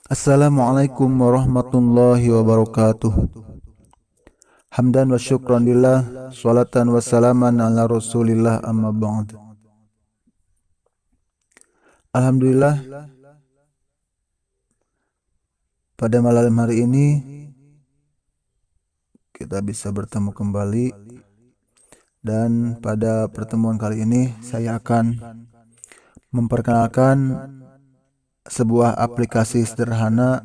Assalamualaikum warahmatullahi wabarakatuh. Hamdan wa syukran lillah, salatan wa salaman ala rasulillah amma ba'd. Alhamdulillah, pada malam hari ini kita bisa bertemu kembali, dan pada pertemuan kali ini saya akan memperkenalkan sebuah aplikasi sederhana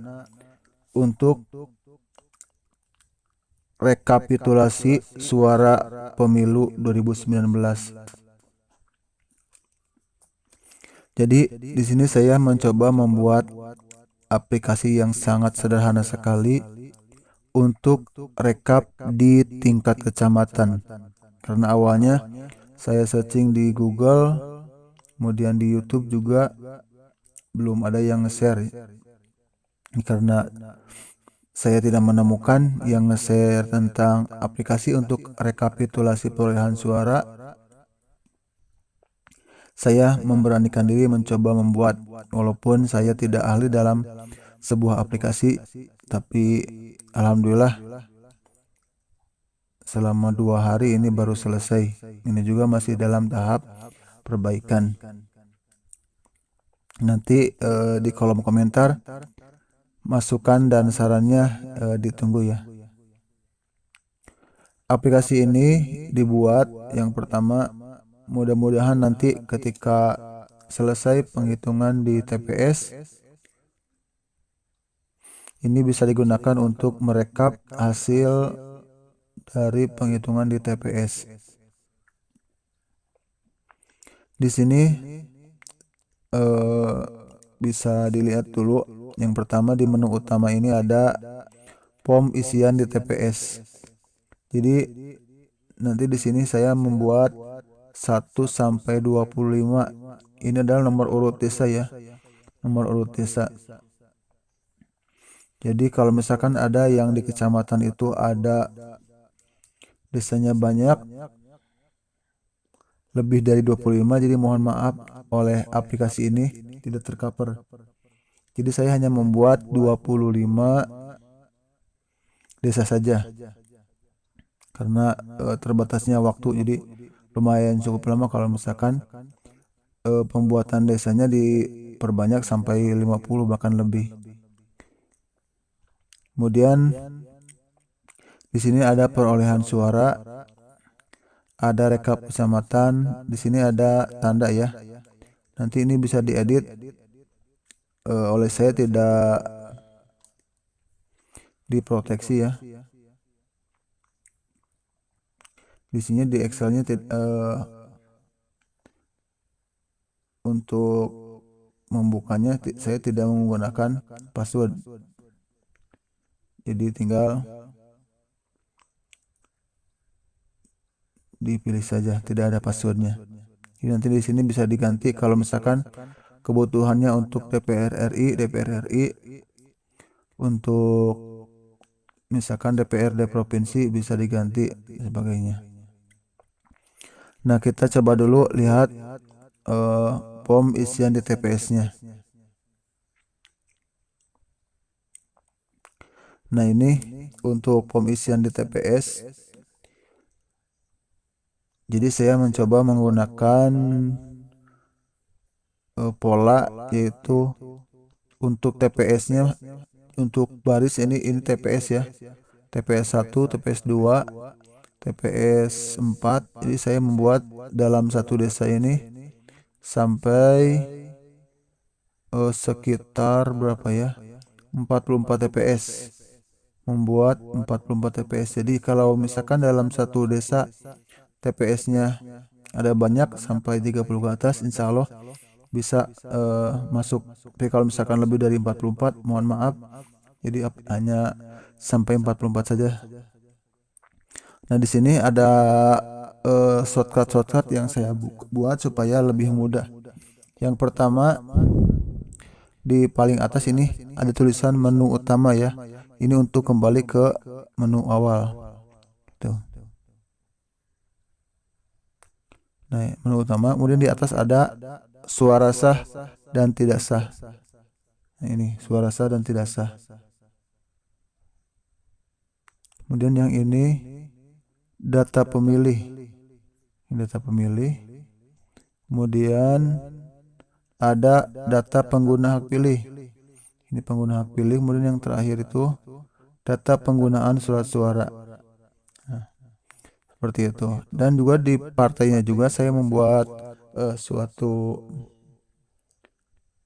untuk rekapitulasi suara pemilu 2019. Jadi di sini saya mencoba membuat aplikasi yang sangat sederhana sekali untuk rekap di tingkat kecamatan. Karena awalnya saya searching di Google, kemudian di YouTube juga belum ada yang nge-share. Karena saya tidak menemukan yang nge-share tentang aplikasi untuk rekapitulasi perolehan suara, saya memberanikan diri mencoba membuat. Walaupun saya tidak ahli dalam sebuah aplikasi, tapi alhamdulillah selama 2 hari ini baru selesai. Ini juga masih dalam tahap perbaikan. Nanti di kolom komentar masukan dan sarannya ditunggu ya. Aplikasi ini dibuat yang pertama, mudah-mudahan nanti ketika selesai penghitungan di TPS, ini bisa digunakan untuk merekap hasil dari penghitungan di TPS. Di sini bisa dilihat dulu. Yang pertama, di menu utama ini ada form isian di TPS. Jadi nanti di sini saya membuat 1 sampai 25. Ini adalah nomor urut desa ya. Nomor urut desa. Jadi kalau misalkan ada yang di kecamatan itu ada desanya banyak, lebih dari 25, jadi mohon maaf, oleh aplikasi ini tidak tercover. Jadi saya hanya membuat 25 desa saja. Karena terbatasnya waktu, jadi lumayan cukup lama kalau misalkan pembuatan desanya diperbanyak sampai 50 bahkan lebih. Kemudian di sini ada perolehan suara, ada rekap kecamatan, di sini ada tanda ya. Nanti ini bisa diedit oleh saya, tidak diproteksi ya. Di sini di Excelnya untuk membukanya saya tidak menggunakan password. Jadi tinggal dipilih saja, tidak ada passwordnya. Jadi nanti di sini bisa diganti kalau misalkan kebutuhannya untuk DPR RI, untuk misalkan DPRD provinsi bisa diganti sebagainya. Nah, kita coba dulu lihat form isian di TPS-nya. Nah, ini untuk form isian di TPS. Jadi saya mencoba menggunakan pola, yaitu untuk TPS-nya, untuk baris ini TPS ya. TPS 1, TPS 2, TPS 4. Jadi saya membuat dalam satu desa ini sampai sekitar berapa ya? 44 TPS. Membuat 44 TPS. Jadi kalau misalkan dalam satu desa TPS-nya ada banyak sampai 30 ke atas, insya Allah bisa masuk. Tapi kalau misalkan lebih dari 44, mohon maaf, jadi hanya sampai 44 saja. Nah, di sini ada shortcut yang saya buat supaya lebih mudah. Yang pertama, di paling atas ini ada tulisan menu utama ya. Ini untuk kembali ke menu awal. Tuh. Nah, menu utama. Kemudian di atas ada suara sah dan tidak sah. Nah, ini suara sah dan tidak sah. Kemudian yang ini data pemilih. Ini data pemilih. Kemudian ada data pengguna hak pilih. Ini pengguna hak pilih. Kemudian yang terakhir itu data penggunaan surat suara. Nah, seperti itu. Dan juga di partainya juga saya membuat suatu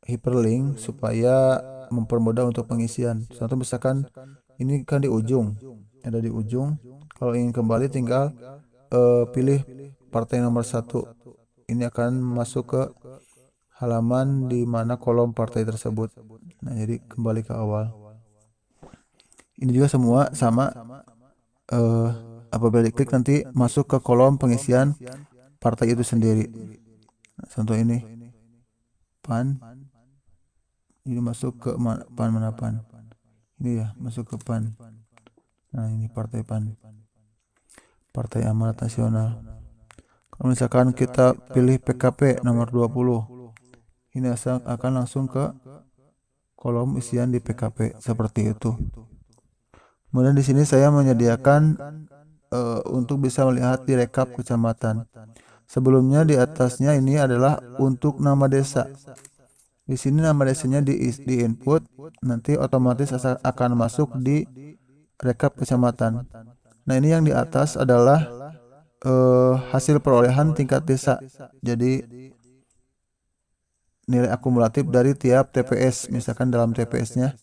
hyperlink supaya mempermudah untuk pengisian. Contoh misalkan ini kan di ujung, ada di ujung. Kalau ingin kembali tinggal pilih partai nomor 1. Ini akan masuk ke halaman di mana kolom partai tersebut. Nah, jadi kembali ke awal. Ini juga semua sama. Apabila diklik nanti masuk ke kolom pengisian partai itu sendiri. Nah, contoh ini PAN. Ini masuk ke PAN mana PAN. Ini ya masuk ke PAN. Nah, ini partai PAN. Partai Amanat Nasional. Kalau misalkan kita pilih PKP nomor 20, ini akan langsung ke kolom isian di PKP seperti itu. Kemudian di sini saya menyediakan untuk bisa melihat di rekap kecamatan. Sebelumnya di atasnya ini adalah untuk nama desa. Di sini nama desanya di input, nanti otomatis akan masuk di rekap kecamatan. Nah, ini yang di atas adalah hasil perolehan tingkat desa. Jadi nilai akumulatif dari tiap TPS. Misalkan dalam TPS-nya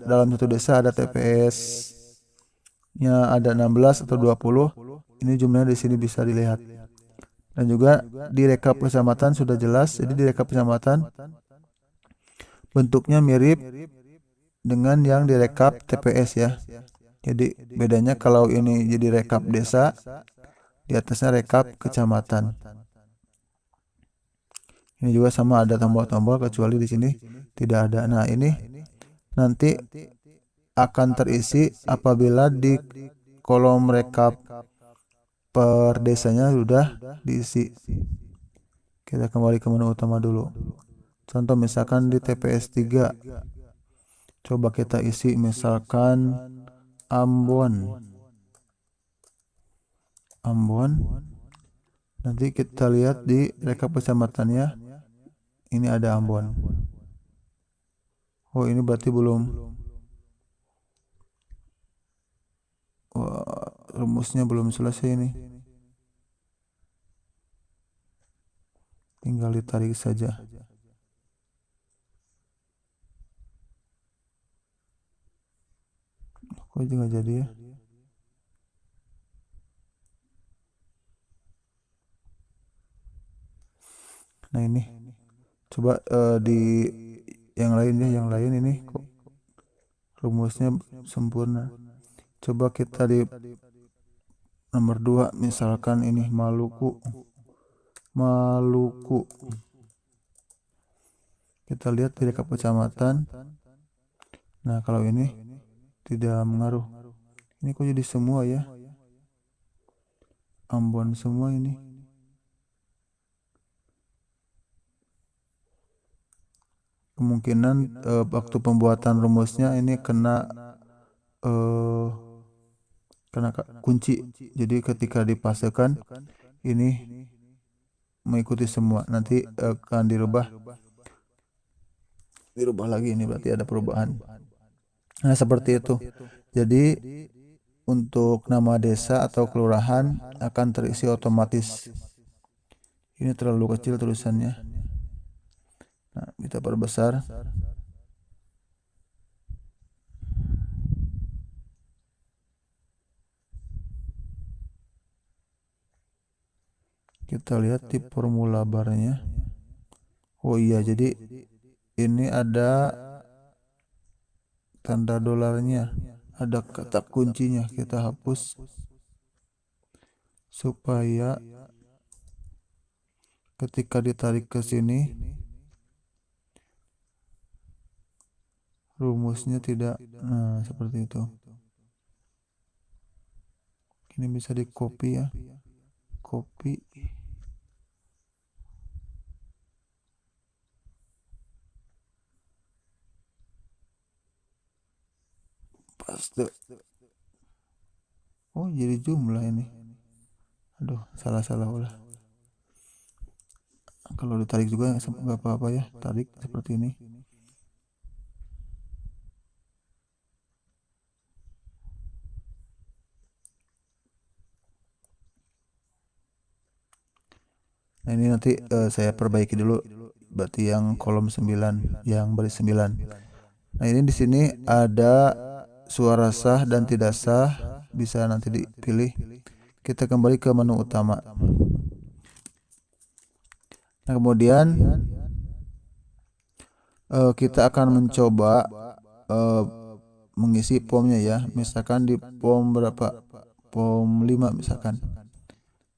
dalam satu desa ada TPS-nya ada 16 atau 20. Ini jumlahnya di sini bisa dilihat. Dan juga di rekap kecamatan sudah jelas. Jadi di rekap kecamatan bentuknya mirip dengan yang di rekap TPS ya. Jadi bedanya kalau ini jadi rekap desa, di atasnya rekap kecamatan. Ini juga sama ada tombol-tombol kecuali di sini tidak ada. Nah, ini nanti akan terisi apabila di kolom rekap per desanya sudah diisi. Kita kembali ke menu utama dulu. Contoh misalkan di TPS 3. Coba kita isi misalkan Ambon. Nanti kita lihat di rekap kecamatannya. Ini ada Ambon. Oh, ini berarti belum. Wah, rumusnya belum selesai ini. Tinggal ditarik saja. Kok juga jadi ya? Nah, ini coba di yang lain ya, yang lain ini kok rumusnya sempurna. Coba kita di nomor 2 misalkan ini Maluku. Kita lihat di rekap kecamatan. Nah, kalau ini tidak mengaruh. Ini kok jadi semua ya? Ambon semua ini. Kemungkinan waktu pembuatan rumusnya ini kena kunci. Jadi ketika dipastikan ini mengikuti semua. Nanti akan dirubah lagi, ini berarti ada perubahan. Nah, seperti itu. Jadi untuk nama desa atau kelurahan akan terisi otomatis. Ini terlalu kecil tulisannya. Nah, kita perbesar. Kita lihat di formula barnya. Oh iya, jadi ini ada tanda dolarnya, ada kata kuncinya. Kita hapus supaya ketika ditarik ke sini rumusnya tidak. Nah, seperti itu. Ini bisa di copy ya. Copy. paste. Oh, jadi jumlah ini. Aduh, salah ulah. Kalau ditarik juga nggak apa-apa ya, tarik seperti ini. Nah, ini nanti saya perbaiki dulu. Berarti yang kolom 9, yang baris 9. Nah, ini di sini ada suara sah dan tidak sah, bisa nanti dipilih. Kita kembali ke menu utama. Nah, kemudian kita akan mencoba mengisi formnya ya. Misalkan di form berapa? Form 5 misalkan.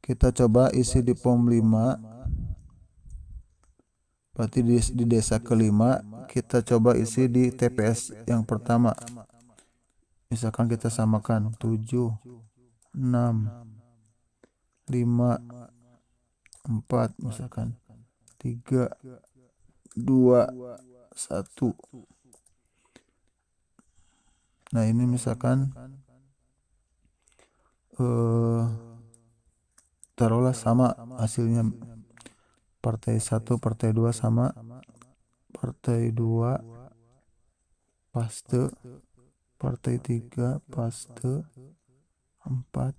Kita coba isi di form 5. Berarti di desa kelima kita coba isi di TPS yang pertama. Misalkan kita samakan 7, 6, 5, 4 misalkan 3, 2, 1. Nah, ini misalkan taruhlah sama hasilnya, partai 1, partai 2 sama, partai 2 paste, partai 3 paste, 4.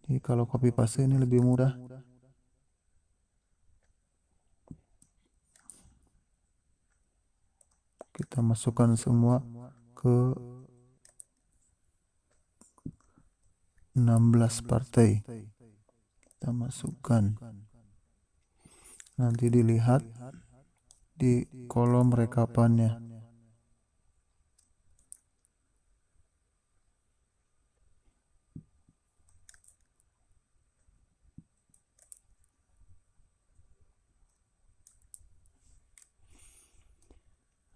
Jadi kalau copy paste ini lebih mudah. Kita masukkan semua ke 16 partai. Kita masukkan. Nanti dilihat di kolom rekapannya.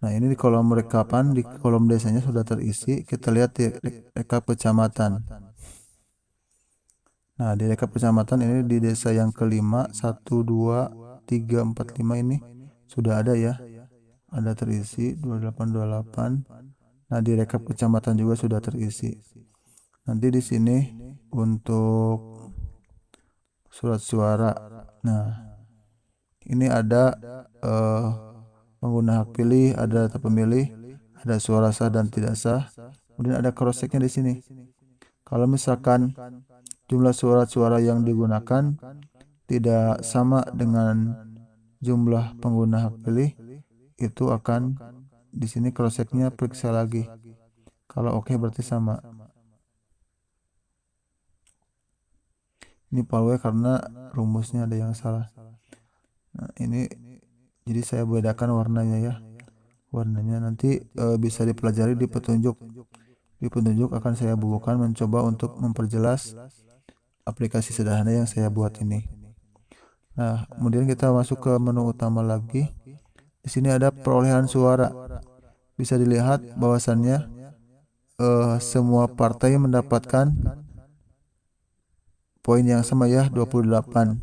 Nah, ini di kolom rekapan, di kolom desanya sudah terisi. Kita lihat di rekap kecamatan. Nah, di rekap kecamatan ini di desa yang kelima, 1, 2, 3, 4, 5 ini sudah ada ya. Ada terisi 2828. Nah, di rekap kecamatan juga sudah terisi. Nanti di sini untuk surat suara. Nah, ini ada pengguna hak pilih, ada data pemilih, ada suara sah dan tidak sah. Kemudian ada cross checknya di sini. Kalau misalkan jumlah surat-suara yang digunakan tidak sama dengan jumlah pengguna hak pilih, itu akan di sini cross checknya periksa lagi. Kalau oke berarti sama. Ini palwe karena rumusnya ada yang salah. Nah, ini jadi saya bedakan warnanya ya. Warnanya nanti bisa dipelajari di petunjuk. Di petunjuk akan saya bubuhkan mencoba untuk memperjelas aplikasi sederhana yang saya buat ini. Nah, kemudian kita masuk ke menu utama lagi. Di sini ada perolehan suara. Bisa dilihat bahwasannya semua partai mendapatkan poin yang sama ya, 28.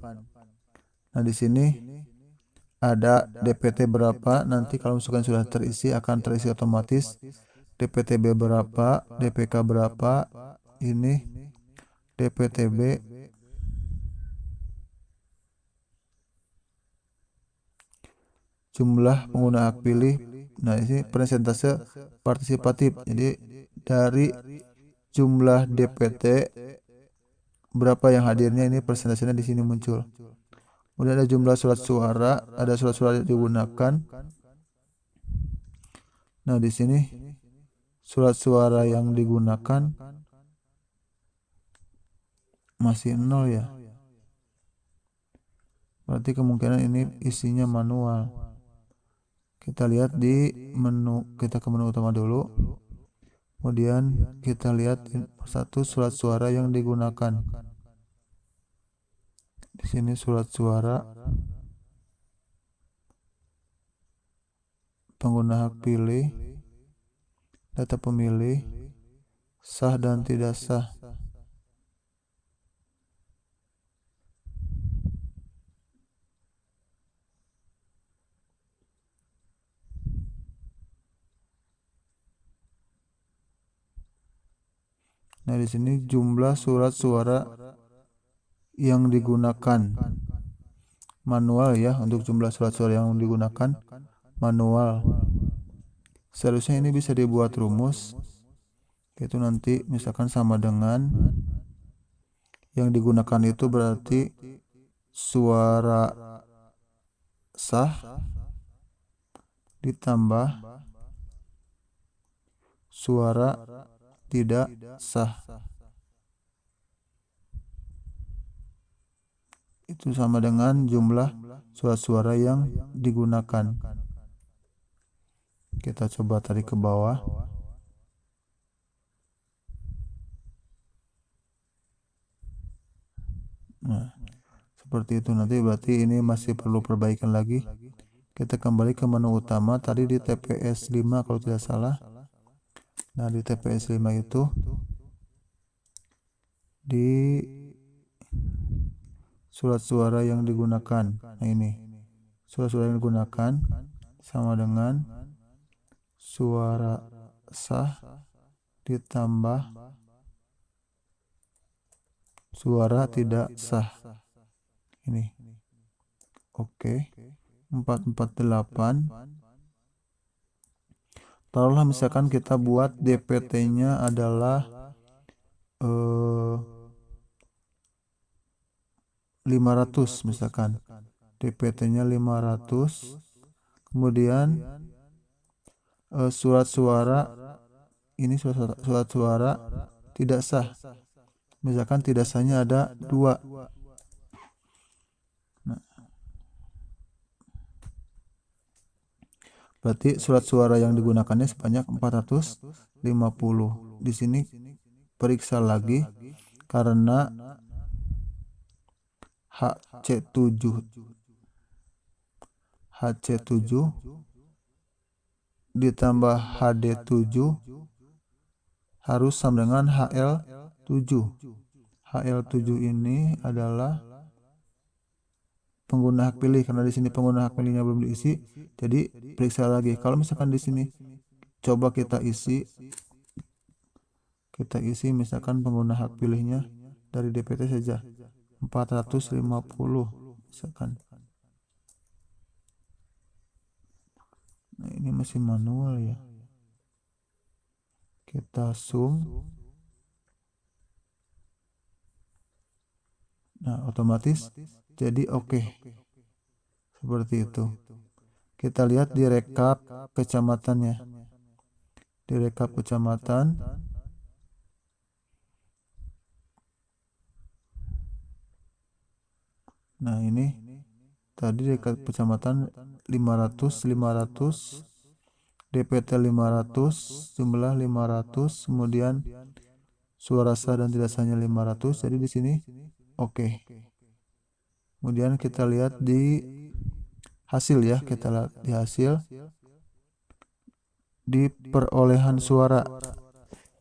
Nah, di sini ada DPT berapa, nanti kalau misalkan sudah terisi akan terisi otomatis. DPTB berapa, DPK berapa, ini DPTB jumlah pengguna hak pilih. Nah, ini persentase partisipatif. Jadi dari jumlah DPT berapa yang hadirnya, ini persentasenya di sini muncul. Kemudian ada jumlah surat suara, ada surat suara yang digunakan. Nah, di sini surat suara yang digunakan masih 0 ya. Berarti kemungkinan ini isinya manual. Kita lihat di menu, kita ke menu utama dulu. Kemudian kita lihat satu surat suara yang digunakan. Di sini surat suara pengguna hak pilih, data pemilih, sah dan tidak sah. Nah, di sini jumlah surat suara yang digunakan manual ya, untuk jumlah surat suara yang digunakan manual. Seharusnya ini bisa dibuat rumus, itu nanti misalkan sama dengan yang digunakan itu berarti suara sah ditambah suara tidak sah, itu sama dengan jumlah surat suara yang digunakan. Kita coba tarik ke bawah. Nah, seperti itu. Nanti berarti ini masih perlu perbaikan lagi. Kita kembali ke menu utama tadi di TPS 5 kalau tidak salah. Nah, di TPS 5 itu di surat suara yang digunakan. Nah, ini surat suara yang digunakan sama dengan suara sah ditambah suara tidak sah. Ini. Oke. 448. Taruhlah misalkan kita buat DPT-nya adalah 500 misalkan. DPT-nya 500. Kemudian surat suara ini surat suara tidak sah. Misalkan tidak sahnya ada 2. Nah, berarti surat suara yang digunakannya sebanyak 450. Di sini periksa lagi karena HC7 ditambah HD7 harus sama dengan HL7. HL7 ini adalah pengguna hak pilih, karena di sini pengguna hak pilihnya belum diisi. Jadi periksa lagi. Kalau misalkan di sini coba kita isi misalkan pengguna hak pilihnya dari DPT saja 450 misalkan. Nah, ini masih manual ya. Kita zoom. Nah, otomatis jadi oke. Seperti itu. Kita lihat di rekap kecamatannya. Di rekap kecamatan nah, ini tadi rekap kecamatan 500 DPT 500, jumlah 500, kemudian suara sah dan tidak sahnya 500. Jadi di sini oke. Kemudian kita lihat di hasil ya, kita lihat di hasil di perolehan suara.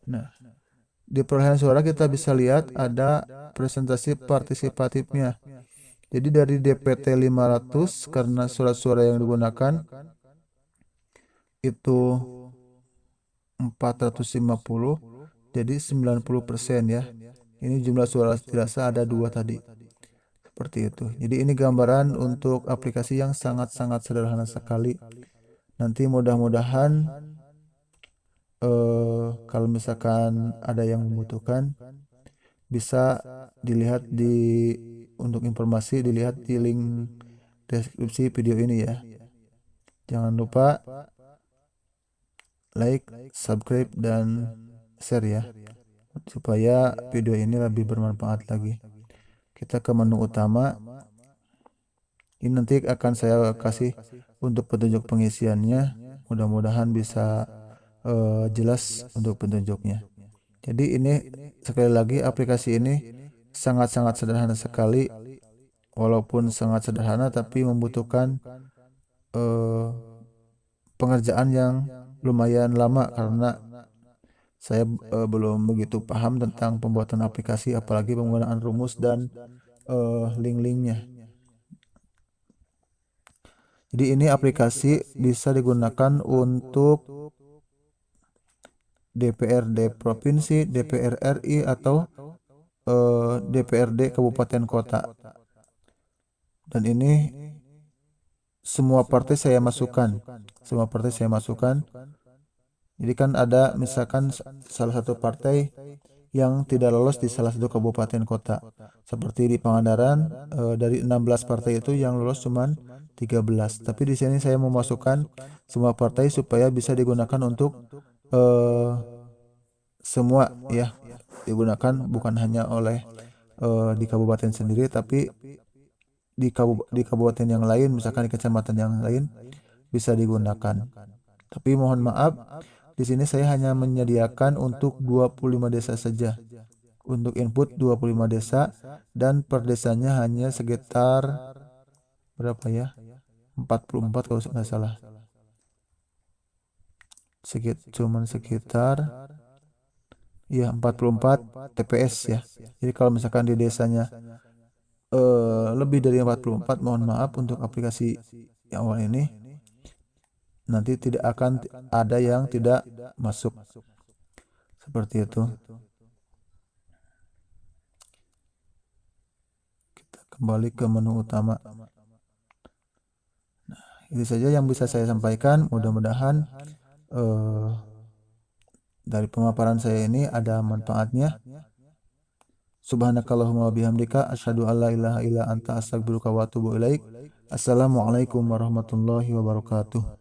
Nah, di perolehan suara kita bisa lihat ada presentasi partisipatifnya. Jadi dari DPT 500 karena surat suara yang digunakan itu 450, jadi 90% ya. Ini jumlah suara tidak sah ada 2 tadi. Seperti itu. Jadi ini gambaran untuk aplikasi yang sangat-sangat sederhana sekali. Nanti mudah-mudahan kalau misalkan ada yang membutuhkan bisa dilihat untuk informasi dilihat di link deskripsi video ini ya. Jangan lupa like, subscribe, dan share ya, supaya video ini lebih bermanfaat lagi. Kita ke menu utama. Ini nanti akan saya kasih untuk petunjuk pengisiannya. Mudah-mudahan bisa jelas untuk petunjuknya. Jadi ini sekali lagi aplikasi ini sangat-sangat sederhana sekali. Walaupun sangat sederhana tapi membutuhkan pengerjaan yang lumayan lama karena saya belum begitu paham tentang pembuatan aplikasi, apalagi penggunaan rumus dan link-linknya. Jadi ini aplikasi bisa digunakan untuk DPRD provinsi, DPR RI, atau DPRD kabupaten kota. Dan ini semua partai saya masukkan. Jadi kan ada misalkan salah satu partai yang tidak lolos di salah satu kabupaten kota. Seperti di Pangandaran, dari 16 partai itu yang lolos cuman 13. Tapi di sini saya memasukkan semua partai supaya bisa digunakan untuk semua, ya. Digunakan bukan hanya oleh di kabupaten sendiri, tapi di kabupaten yang lain, misalkan di kecamatan yang lain bisa digunakan. Tapi mohon maaf, di sini saya hanya menyediakan untuk 25 desa saja. Untuk input 25 desa, dan per desanya hanya sekitar berapa ya? 44 kalau nggak salah. Cuman sekitar ya 44 TPS ya. Jadi kalau misalkan di desanya lebih dari 44, mohon maaf, untuk aplikasi yang awal ini nanti tidak akan ada yang tidak masuk. Seperti itu. Kita kembali ke menu utama. Nah, itu saja yang bisa saya sampaikan. Mudah-mudahan dari pemaparan saya ini ada manfaatnya. Subhanakallahumma wabihamdika asyhadu alla ilaha illa anta astaghfiruka wa atubu ilaik. Assalamualaikum warahmatullahi wabarakatuh.